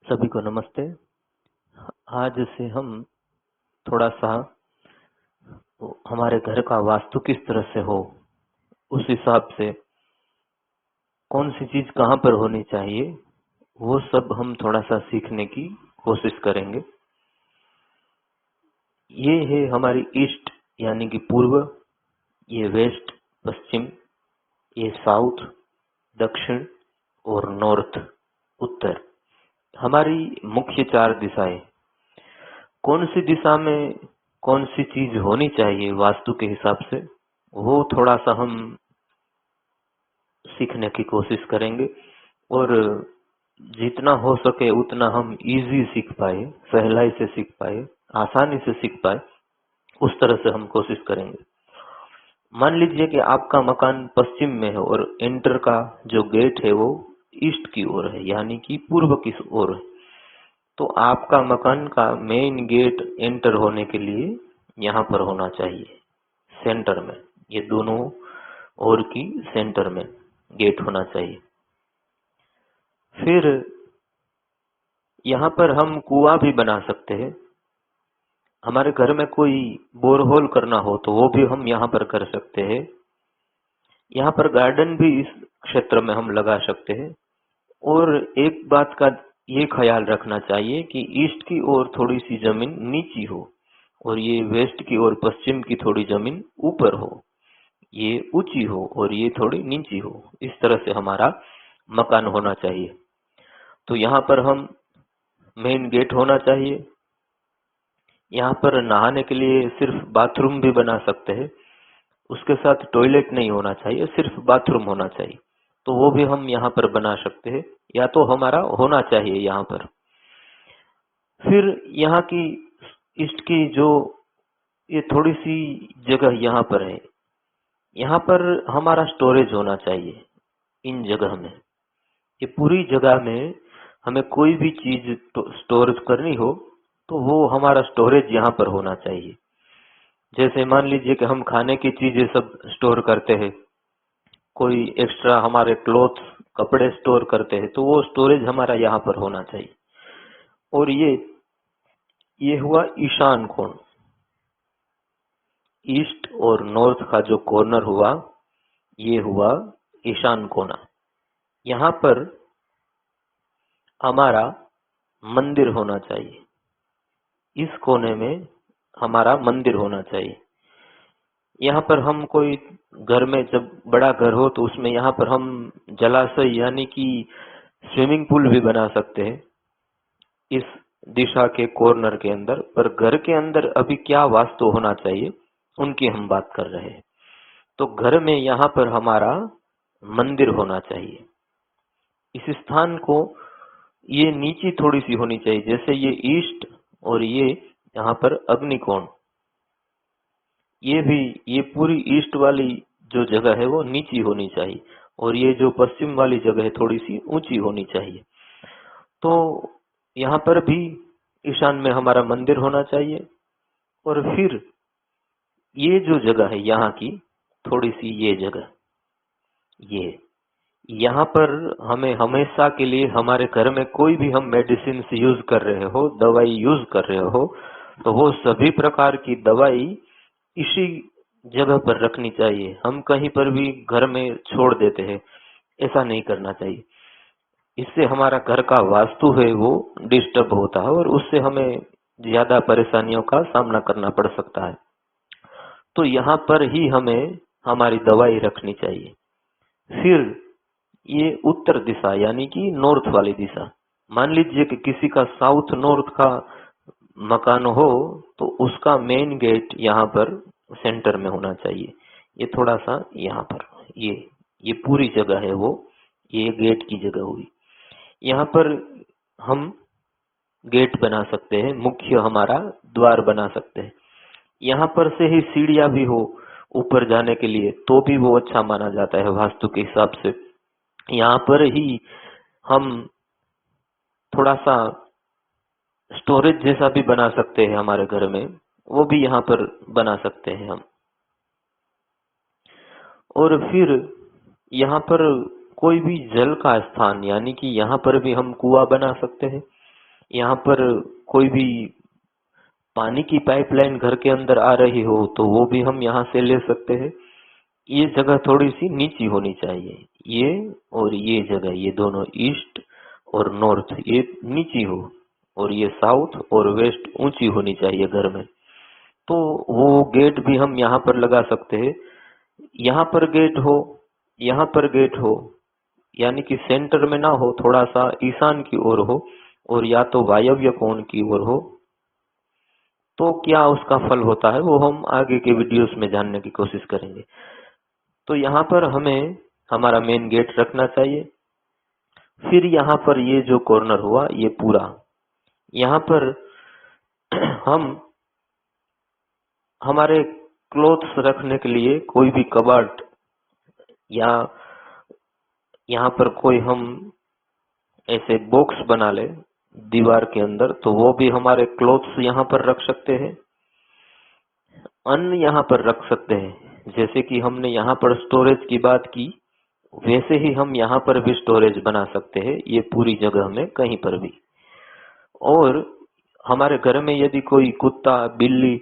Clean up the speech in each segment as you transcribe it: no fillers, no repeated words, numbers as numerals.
सभी को नमस्ते। आज से हम थोड़ा सा हमारे घर का वास्तु किस तरह से हो, उस हिसाब से कौन सी चीज कहाँ पर होनी चाहिए, वो सब हम थोड़ा सा सीखने की कोशिश करेंगे। ये है हमारी ईस्ट यानी कि पूर्व, ये वेस्ट पश्चिम, ये साउथ दक्षिण और नॉर्थ उत्तर, हमारी मुख्य चार दिशाएं। कौन सी दिशा में कौन सी चीज होनी चाहिए वास्तु के हिसाब से, वो थोड़ा सा हम सीखने की कोशिश करेंगे और जितना हो सके उतना हम इजी सीख पाए, सहलाई से सीख पाए, आसानी से सीख पाए, उस तरह से हम कोशिश करेंगे। मान लीजिए कि आपका मकान पश्चिम में है और एंटर का जो गेट है वो ईस्ट की ओर है, यानी कि पूर्व की ओर है। तो आपका मकान का मेन गेट एंटर होने के लिए यहाँ पर होना चाहिए, सेंटर में। ये दोनों ओर की सेंटर में गेट होना चाहिए। फिर यहाँ पर हम कुआं भी बना सकते हैं। हमारे घर में कोई बोरहोल करना हो तो वो भी हम यहाँ पर कर सकते हैं। यहाँ पर गार्डन भी इस क्षेत्र में हम लगा सकते हैं। और एक बात का ये ख्याल रखना चाहिए कि ईस्ट की ओर थोड़ी सी जमीन नीची हो और ये वेस्ट की ओर पश्चिम की थोड़ी जमीन ऊपर हो, ये ऊंची हो और ये थोड़ी नीची हो। इस तरह से हमारा मकान होना चाहिए। तो यहाँ पर हम मेन गेट होना चाहिए। यहाँ पर नहाने के लिए सिर्फ बाथरूम भी बना सकते हैं, उसके साथ टॉयलेट नहीं होना चाहिए, सिर्फ बाथरूम होना चाहिए। तो वो भी हम यहाँ पर बना सकते हैं, या तो हमारा होना चाहिए यहाँ पर। फिर यहाँ की ईस्ट की जो ये थोड़ी सी जगह यहाँ पर है, यहाँ पर हमारा स्टोरेज होना चाहिए। इन जगह में, ये पूरी जगह में हमें कोई भी चीज स्टोर करनी हो तो वो हमारा स्टोरेज यहाँ पर होना चाहिए। जैसे मान लीजिए कि हम खाने की चीजें सब स्टोर करते हैं, कोई एक्स्ट्रा हमारे क्लोथ्स कपड़े स्टोर करते हैं, तो वो स्टोरेज हमारा यहाँ पर होना चाहिए। और ये हुआ ईशान कोण। ईस्ट और नॉर्थ का जो कॉर्नर हुआ, ये हुआ ईशान कोना। यहाँ पर हमारा मंदिर होना चाहिए। इस कोने में हमारा मंदिर होना चाहिए। यहाँ पर हम कोई घर में, जब बड़ा घर हो तो उसमें यहाँ पर हम जलाशय यानी कि स्विमिंग पूल भी बना सकते हैं इस दिशा के कॉर्नर के अंदर। पर घर के अंदर अभी क्या वास्तु होना चाहिए उनकी हम बात कर रहे हैं। तो घर में यहाँ पर हमारा मंदिर होना चाहिए। इस स्थान को ये नीचे थोड़ी सी होनी चाहिए, जैसे ये ईस्ट और ये यहाँ पर अग्निकोण, ये पूरी ईस्ट वाली जो जगह है वो नीची होनी चाहिए और ये जो पश्चिम वाली जगह है थोड़ी सी ऊंची होनी चाहिए। तो यहाँ पर भी ईशान में हमारा मंदिर होना चाहिए। और फिर ये जो जगह है यहाँ की थोड़ी सी, ये जगह, ये यहाँ पर हमें हमेशा के लिए हमारे घर में कोई भी हम मेडिसिन यूज कर रहे हो, दवाई यूज कर रहे हो, तो वो सभी प्रकार की दवाई इसी जगह पर रखनी चाहिए। हम कहीं पर भी घर में छोड़ देते हैं, ऐसा नहीं करना चाहिए। इससे हमारा घर का वास्तु है वो डिस्टर्ब होता है और उससे हमें ज्यादा परेशानियों का सामना करना पड़ सकता है। तो यहाँ पर ही हमें हमारी दवाई रखनी चाहिए। फिर ये उत्तर दिशा यानी कि नॉर्थ वाली दिशा, मान लीजिए कि किसी का साउथ नॉर्थ का मकान हो तो उसका मेन गेट यहाँ पर सेंटर में होना चाहिए। ये थोड़ा सा यहाँ पर, ये पूरी जगह है वो, ये गेट की जगह हुई। यहाँ पर हम गेट बना सकते हैं, मुख्य हमारा द्वार बना सकते हैं। यहाँ पर से ही सीढ़ियां भी हो ऊपर जाने के लिए तो भी वो अच्छा माना जाता है वास्तु के हिसाब से। यहाँ पर ही हम थोड़ा सा स्टोरेज जैसा भी बना सकते हैं हमारे घर में, वो भी यहाँ पर बना सकते हैं हम। और फिर यहाँ पर कोई भी जल का स्थान, यानी कि यहाँ पर भी हम कुआं बना सकते हैं। यहाँ पर कोई भी पानी की पाइपलाइन घर के अंदर आ रही हो तो वो भी हम यहाँ से ले सकते हैं। ये जगह थोड़ी सी नीची होनी चाहिए, ये और ये जगह, ये दोनों ईस्ट और नॉर्थ ये नीची हो, और ये साउथ और वेस्ट ऊंची होनी चाहिए घर में। तो वो गेट भी हम यहाँ पर लगा सकते हैं। यहाँ पर गेट हो, यहाँ पर गेट हो, यानी कि सेंटर में ना हो, थोड़ा सा ईशान की ओर हो, और या तो वायव्य कोण की ओर हो, तो क्या उसका फल होता है वो हम आगे के वीडियोस में जानने की कोशिश करेंगे। तो यहाँ पर हमें हमारा मेन गेट रखना चाहिए। फिर यहाँ पर ये जो कॉर्नर हुआ ये पूरा, यहाँ पर हम हमारे क्लोथ्स रखने के लिए कोई भी कबर्ड या यहाँ पर कोई हम ऐसे बॉक्स बना ले दीवार के अंदर, तो वो भी हमारे क्लोथ्स यहाँ पर रख सकते हैं। अन्न यहाँ पर रख सकते हैं, जैसे कि हमने यहाँ पर स्टोरेज की बात की, वैसे ही हम यहाँ पर भी स्टोरेज बना सकते हैं, ये पूरी जगह में कहीं पर भी। और हमारे घर में यदि कोई कुत्ता, बिल्ली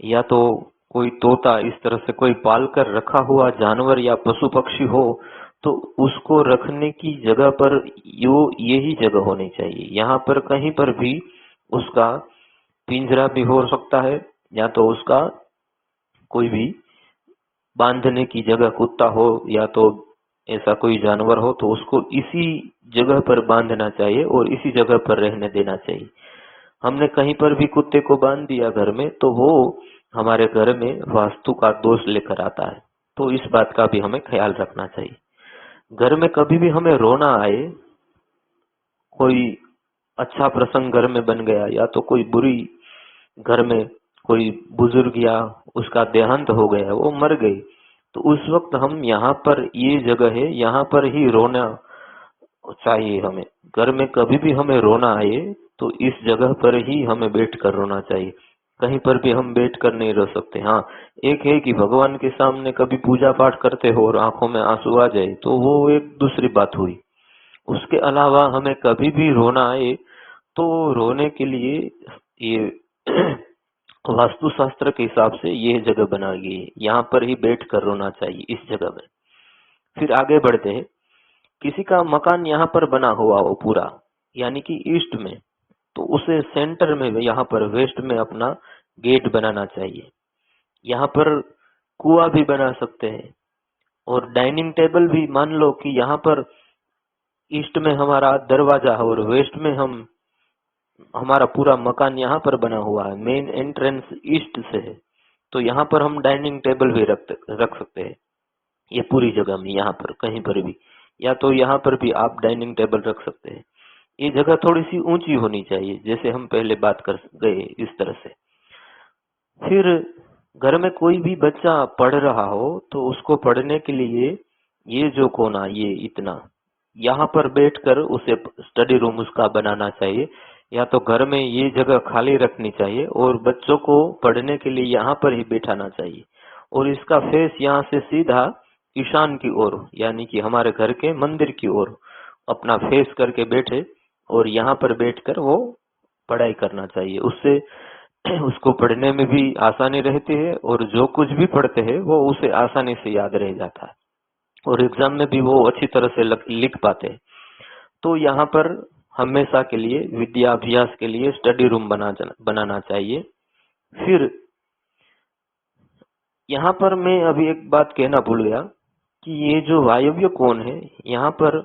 या तो कोई तोता, इस तरह से कोई पाल कर रखा हुआ जानवर या पशु पक्षी हो, तो उसको रखने की जगह पर यही जगह होनी चाहिए। यहाँ पर कहीं पर भी उसका पिंजरा भी हो सकता है, या तो उसका कोई भी बांधने की जगह, कुत्ता हो या तो ऐसा कोई जानवर हो, तो उसको इसी जगह पर बांधना चाहिए और इसी जगह पर रहने देना चाहिए। हमने कहीं पर भी कुत्ते को बांध दिया घर में, तो वो हमारे घर में वास्तु का दोष लेकर आता है। तो इस बात का भी हमें ख्याल रखना चाहिए। घर में कभी भी हमें रोना आए, कोई अच्छा प्रसंग घर में बन गया, या तो कोई बुरी घर में कोई बुजुर्ग या उसका देहांत हो गया, वो मर गई, तो उस वक्त हम यहाँ पर, ये जगह है, यहाँ पर ही रोना चाहिए हमें। घर में कभी भी हमें रोना आए तो इस जगह पर ही हमें बैठ कर रोना चाहिए, कहीं पर भी हम बैठ कर नहीं रो सकते। हाँ, एक है कि भगवान के सामने कभी पूजा पाठ करते हो और आंखों में आंसू आ जाए, तो वो एक दूसरी बात हुई। उसके अलावा हमें कभी भी रोना आए तो रोने के लिए ये वास्तुशास्त्र के हिसाब से ये जगह बनाई गई है, यहाँ पर ही बैठ कर रोना चाहिए, इस जगह में। फिर आगे बढ़ते हैं। किसी का मकान यहाँ पर बना हुआ हो पूरा, यानी कि ईस्ट में, तो उसे सेंटर में यहाँ पर वेस्ट में अपना गेट बनाना चाहिए। यहाँ पर कुआं भी बना सकते हैं, और डाइनिंग टेबल भी, मान लो कि यहाँ पर ईस्ट में हमारा दरवाजा है और वेस्ट में हम, हमारा पूरा मकान यहाँ पर बना हुआ है, मेन एंट्रेंस ईस्ट से है, तो यहाँ पर हम डाइनिंग टेबल भी रख सकते हैं, ये पूरी जगह में, यहाँ पर कहीं पर भी, या तो यहाँ पर भी आप डाइनिंग टेबल रख सकते हैं। ये जगह थोड़ी सी ऊंची होनी चाहिए, जैसे हम पहले बात कर गए इस तरह से। फिर घर में कोई भी बच्चा पढ़ रहा हो तो उसको पढ़ने के लिए ये जो कोना, ये इतना, यहाँ पर बैठकर उसे स्टडी रूम उसका बनाना चाहिए, या तो घर में ये जगह खाली रखनी चाहिए और बच्चों को पढ़ने के लिए यहाँ पर ही बैठाना चाहिए। और इसका फेस यहाँ से सीधा ईशान की ओर, यानी कि हमारे घर के मंदिर की ओर अपना फेस करके बैठे, और यहाँ पर बैठकर वो पढ़ाई करना चाहिए। उससे उसको पढ़ने में भी आसानी रहती है, और जो कुछ भी पढ़ते हैं वो उसे आसानी से याद रह जाता है, और एग्जाम में भी वो अच्छी तरह से लिख पाते हैं। तो यहाँ पर हमेशा के लिए विद्याभ्यास के लिए स्टडी रूम बनाना चाहिए। फिर यहाँ पर मैं अभी एक बात कहना भूल गया कि ये जो वायव्य कोण है, यहाँ पर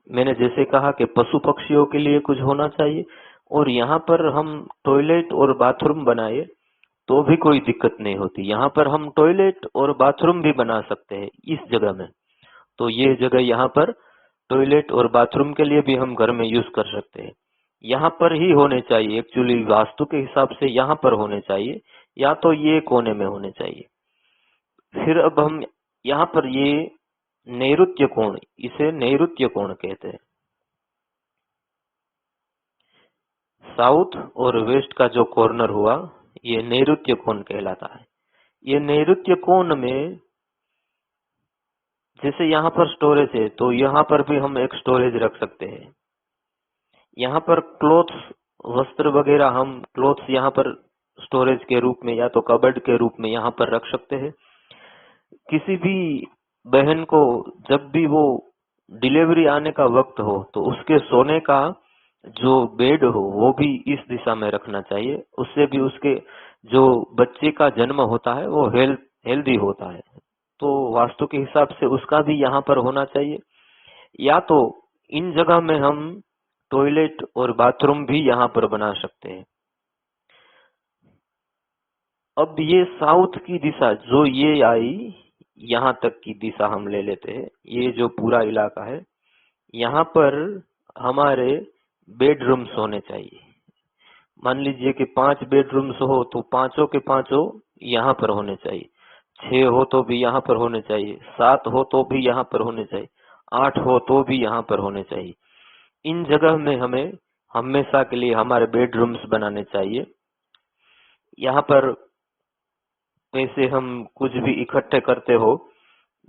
मैंने जैसे कहा कि पशु पक्षियों के लिए कुछ होना चाहिए, और यहाँ पर हम टॉयलेट और बाथरूम बनाए तो भी कोई दिक्कत नहीं होती। यहाँ पर हम टॉयलेट और बाथरूम भी बना सकते हैं इस जगह में, तो ये जगह यहाँ पर टॉयलेट और बाथरूम के लिए भी हम घर में यूज कर सकते हैं। यहाँ पर ही होने चाहिए, एक्चुअली वास्तु के हिसाब से यहाँ पर होने चाहिए, या तो ये कोने में होने चाहिए। फिर अब हम यहाँ पर ये नैऋत्य कोण, इसे नैऋत्य कोण कहते हैं। साउथ और वेस्ट का जो कॉर्नर हुआ ये नैऋत्य कोण कहलाता है। ये नैऋत्य कोण में, जैसे यहाँ पर स्टोरेज है तो यहाँ पर भी हम एक स्टोरेज रख सकते हैं। यहाँ पर क्लोथ्स वस्त्र वगैरह हम क्लोथ्स यहाँ पर स्टोरेज के रूप में या तो कबर्ड के रूप में यहाँ पर रख सकते हैं। किसी भी बहन को जब भी वो डिलीवरी आने का वक्त हो तो उसके सोने का जो बेड हो वो भी इस दिशा में रखना चाहिए। उससे भी उसके जो बच्चे का जन्म होता है वो हेल्दी होता है। तो वास्तु के हिसाब से उसका भी यहाँ पर होना चाहिए। या तो इन जगह में हम टॉयलेट और बाथरूम भी यहाँ पर बना सकते हैं। अब ये साउथ की दिशा जो ये आई, यहाँ तक की दिशा हम ले लेते हैं। ये जो पूरा इलाका है यहाँ पर हमारे बेडरूम्स होने चाहिए। मान लीजिए कि 5 बेडरूम्स हो तो पांचों के पांचों यहाँ पर होने चाहिए। 6 हो तो भी यहाँ पर होने चाहिए, 7 हो तो भी यहाँ पर होने चाहिए, 8 हो तो भी यहाँ पर होने चाहिए। इन जगह में हमें हमेशा के लिए हमारे बेडरूम्स बनाने चाहिए। यहाँ पर पैसे हम कुछ भी इकट्ठे करते हो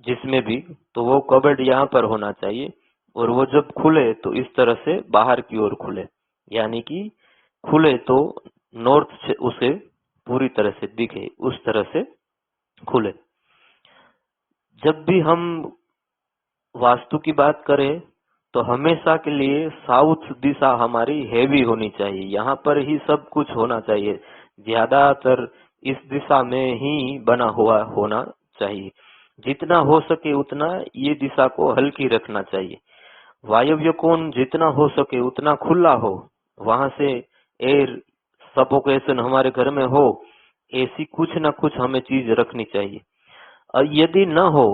जिसमें भी, तो वो कबर्ड यहाँ पर होना चाहिए और वो जब खुले तो इस तरह से बाहर की ओर खुले, यानी कि खुले तो नॉर्थ से उसे पूरी तरह से दिखे, उस तरह से खुले। जब भी हम वास्तु की बात करें तो हमेशा के लिए साउथ दिशा हमारी हैवी होनी चाहिए। यहाँ पर ही सब कुछ होना चाहिए। ज्यादातर इस दिशा में ही बना हुआ होना चाहिए। जितना हो सके उतना ये दिशा को हल्की रखना चाहिए। वायव्य कोण जितना हो सके उतना खुला हो, वहां से एयर सफोकेशन हमारे घर में हो, ऐसी कुछ ना कुछ हमें चीज रखनी चाहिए। और यदि न हो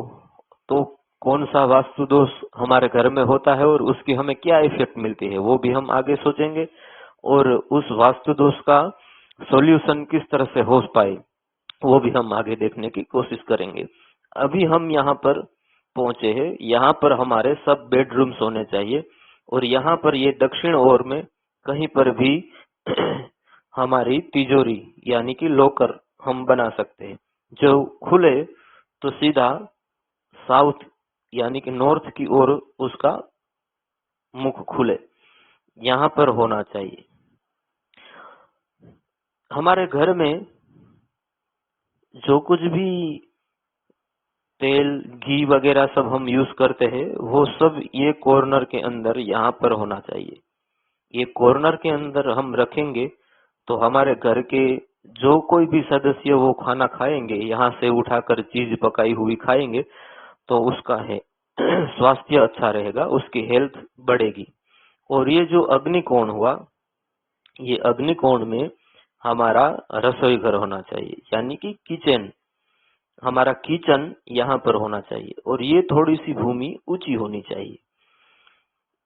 तो कौन सा वास्तु दोष हमारे घर में होता है और उसकी हमें क्या इफेक्ट मिलती है वो भी हम आगे सोचेंगे, और उस वास्तु दोष का सॉल्यूशन किस तरह से हो पाए वो भी हम आगे देखने की कोशिश करेंगे। अभी हम यहाँ पर पहुंचे हैं। यहाँ पर हमारे सब बेडरूम्स होने चाहिए और यहाँ पर ये दक्षिण ओर में कहीं पर भी हमारी तिजोरी यानी कि लॉकर हम बना सकते हैं। जो खुले तो सीधा साउथ यानी कि नॉर्थ की ओर उसका मुख खुले, यहाँ पर होना चाहिए। हमारे घर में जो कुछ भी तेल घी वगैरह सब हम यूज करते हैं वो सब ये कॉर्नर के अंदर यहाँ पर होना चाहिए। ये कॉर्नर के अंदर हम रखेंगे तो हमारे घर के जो कोई भी सदस्य वो खाना खाएंगे, यहाँ से उठाकर चीज पकाई हुई खाएंगे तो उसका है स्वास्थ्य अच्छा रहेगा, उसकी हेल्थ बढ़ेगी। और ये जो अग्निकोण हुआ, ये अग्निकोण में हमारा रसोई घर होना चाहिए यानी कि किचन, हमारा किचन यहाँ पर होना चाहिए। और ये थोड़ी सी भूमि ऊंची होनी चाहिए।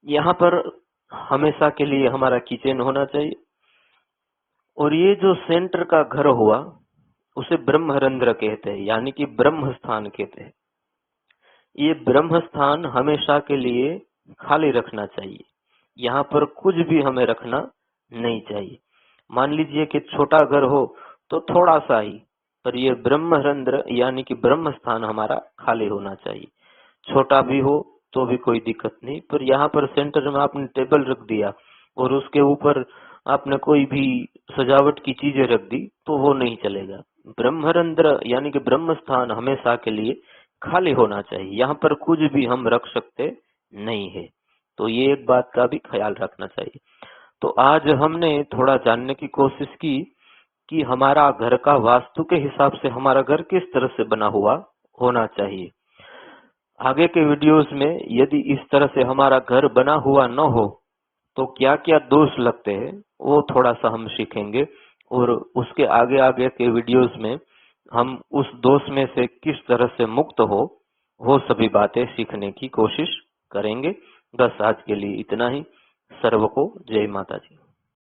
यहाँ पर हमेशा के लिए हमारा किचन होना चाहिए। और ये जो सेंटर का घर हुआ उसे ब्रह्मरंध्र कहते हैं यानी कि ब्रह्म स्थान कहते हैं। ये ब्रह्म स्थान हमेशा के लिए खाली रखना चाहिए। यहाँ पर कुछ भी हमें रखना नहीं चाहिए। मान लीजिए कि छोटा घर हो तो थोड़ा सा ही, पर ये ब्रह्मरंध्र यानी कि ब्रह्म स्थान हमारा खाली होना चाहिए। छोटा भी हो तो भी कोई दिक्कत नहीं, पर यहाँ पर सेंटर में आपने टेबल रख दिया और उसके ऊपर आपने कोई भी सजावट की चीजें रख दी तो वो नहीं चलेगा। ब्रह्मरंध्र यानी कि ब्रह्म स्थान हमेशा के लिए खाली होना चाहिए। यहाँ पर कुछ भी हम रख सकते नहीं है, तो ये एक बात का भी ख्याल रखना चाहिए। तो आज हमने थोड़ा जानने की कोशिश की कि हमारा घर का वास्तु के हिसाब से हमारा घर किस तरह से बना हुआ होना चाहिए। आगे के वीडियोस में यदि इस तरह से हमारा घर बना हुआ न हो तो क्या क्या दोष लगते हैं वो थोड़ा सा हम सीखेंगे, और उसके आगे आगे के वीडियोस में हम उस दोष में से किस तरह से मुक्त हो वो सभी बातें सीखने की कोशिश करेंगे। बस आज के लिए इतना ही। सर्व को जय माता जी।